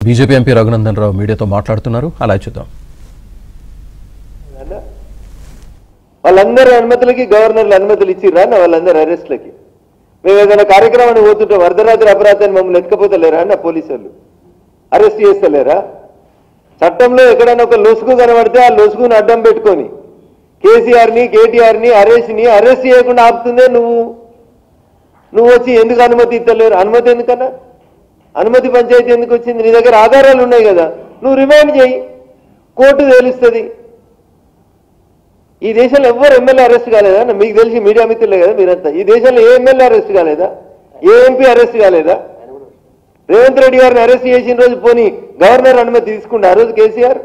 BJP MP Raghunandan Rao మీడియాతో మాట్లాడుతున్నారు, అలా చూద్దాం. వాళ్ళందరి అనుమతులకి గవర్నర్లు అనుమతులు ఇచ్చిర్రా అన్న వాళ్ళందరి అరెస్ట్లకి? మేము ఏదైనా కార్యక్రమాన్ని పోతుంటాం, అర్ధరాత్రి అపరాధాన్ని మమ్మల్ని ఎత్తుకపోతలేరా అన్న పోలీసు వాళ్ళు? అరెస్ట్ చేస్తలేరా? చట్టంలో ఎక్కడైనా ఒక లొసుగు కనబడితే ఆ లొసుగుని అడ్డం పెట్టుకొని కేసీఆర్ని కేటీఆర్ని అరెస్ట్ చేయకుండా ఆపుతుందే నువ్వు వచ్చి ఎందుకు అనుమతి ఇస్తలేరు? అనుమతి ఎందుకన్నా? అనుమతి పంచాయతీ ఎందుకు వచ్చింది? నీ దగ్గర ఆధారాలు ఉన్నాయి కదా, నువ్వు రిమాండ్ చేయి, కోర్టు తేలుస్తుంది. ఈ దేశంలో ఎవ్వరు ఎమ్మెల్యే అరెస్ట్ కాలేదా? మీకు తెలిసి మీడియా మిత్రులే కదా మీరంతా. ఈ దేశంలో ఏ ఎమ్మెల్యే అరెస్ట్ కాలేదా? ఏ ఎంపీ అరెస్ట్ కాలేదా? రేవంత్ రెడ్డి గారిని అరెస్ట్ చేసిన రోజు పోనీ గవర్నర్ అనుమతి తీసుకుంటే ఆ రోజు కేసీఆర్.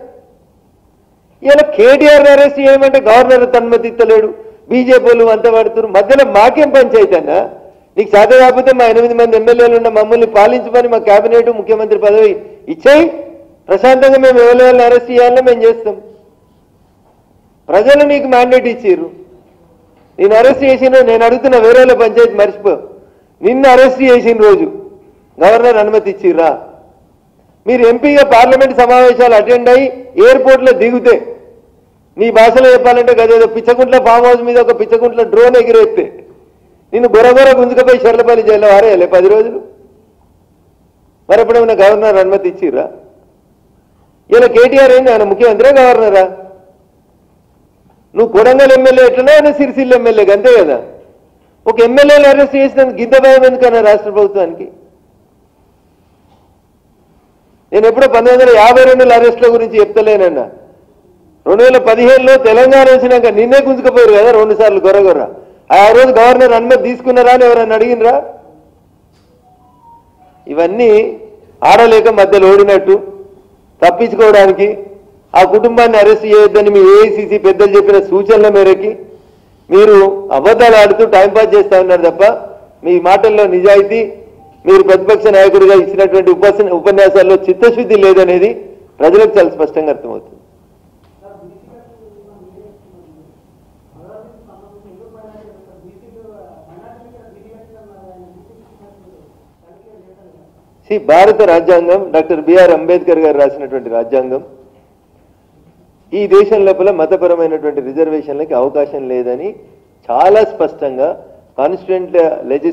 ఇలా కేటీఆర్ని అరెస్ట్ చేయమంటే గవర్నర్ అనుమతి ఇస్తలేడు, బీజేపీ వాళ్ళు అంతా పడుతున్నారు. మధ్యలో మాకేం పంచాయతీ అన్నా? నీకు చేత కాకపోతే మా 8 మంది ఎమ్మెల్యేలు ఉన్న మమ్మల్ని పాలించమని మా కేబినెట్ ముఖ్యమంత్రి పదవి ఇచ్చాయి, ప్రశాంతంగా మేము ఎవరిని అరెస్ట్ చేయాలని మేము చేస్తాం. ప్రజలు నీకు మ్యాండేట్ ఇచ్చారు, నేను అరెస్ట్ చేసిన నేను అడుగుతున్న వేరే పంచాయతీ మర్చిపో. నిన్ను అరెస్ట్ చేసిన రోజు గవర్నర్ అనుమతి ఇచ్చిర్రా? మీరు ఎంపీగా పార్లమెంట్ సమావేశాలు అటెండ్ అయ్యి ఎయిర్పోర్ట్లో దిగితే నీ భాషలో చెప్పాలంటే గదేదో పిచ్చకుంట్ల ఫామ్ హౌస్ మీద ఒక పిచ్చకుంట్ల డ్రోన్ ఎగిరేస్తే నిన్ను గొరగొర గుంజుకపోయి షర్లపల్లి జైల్లో వారేయాలి 10 రోజులు. మరి ఎప్పుడేమైనా గవర్నర్ అనుమతి ఇచ్చిర్రా? ఇలా కేటీఆర్ ఏంది, ఆయన ముఖ్యమంత్రి గవర్నరా? నువ్వు కొడంగల్ ఎమ్మెల్యే ఎట్లనే ఆయన సిరిసిల్ల ఎమ్మెల్యే అంతే కదా. ఒక ఎమ్మెల్యేలు అరెస్ట్ చేసినందుకు గిద్ద భయం ఎందుకన్నా రాష్ట్ర ప్రభుత్వానికి? నేను ఎప్పుడో 1952 అరెస్టుల గురించి చెప్తలేనన్నా. 2015లో తెలంగాణ వచ్చినాక నిన్నే గుంజుకపోయారు కదా 2 సార్లు గొర్ర. ఆ రోజు గవర్నర్ అనుమతి తీసుకున్నారా అని ఎవరన్నా అడిగినరా? ఇవన్నీ ఆడలేక మధ్యలో ఓడినట్టు తప్పించుకోవడానికి ఆ కుటుంబాన్ని అరెస్ట్ చేయొద్దని మీ ఏఐసీసీ పెద్దలు చెప్పిన సూచనల మేరకి మీరు అబద్ధాలు ఆడుతూ టైంపాస్ చేస్తా ఉన్నారు తప్ప మీ మాటల్లో నిజాయితీ, మీరు ప్రతిపక్ష నాయకుడిగా ఇచ్చినటువంటి ఉపన్యాసాల్లో చిత్తశుద్ధి లేదనేది ప్రజలకు చాలా స్పష్టంగా అర్థమవుతుంది. భారత రాజ్యాంగం డాక్టర్ బిఆర్ అంబేద్కర్ గారు రాసినటువంటి రాజ్యాంగం ఈ దేశం లోపల మతపరమైనటువంటి రిజర్వేషన్లకి అవకాశం లేదని చాలా స్పష్టంగా కాన్స్టిట్యూయెంట్ లెజిస్లేటివ్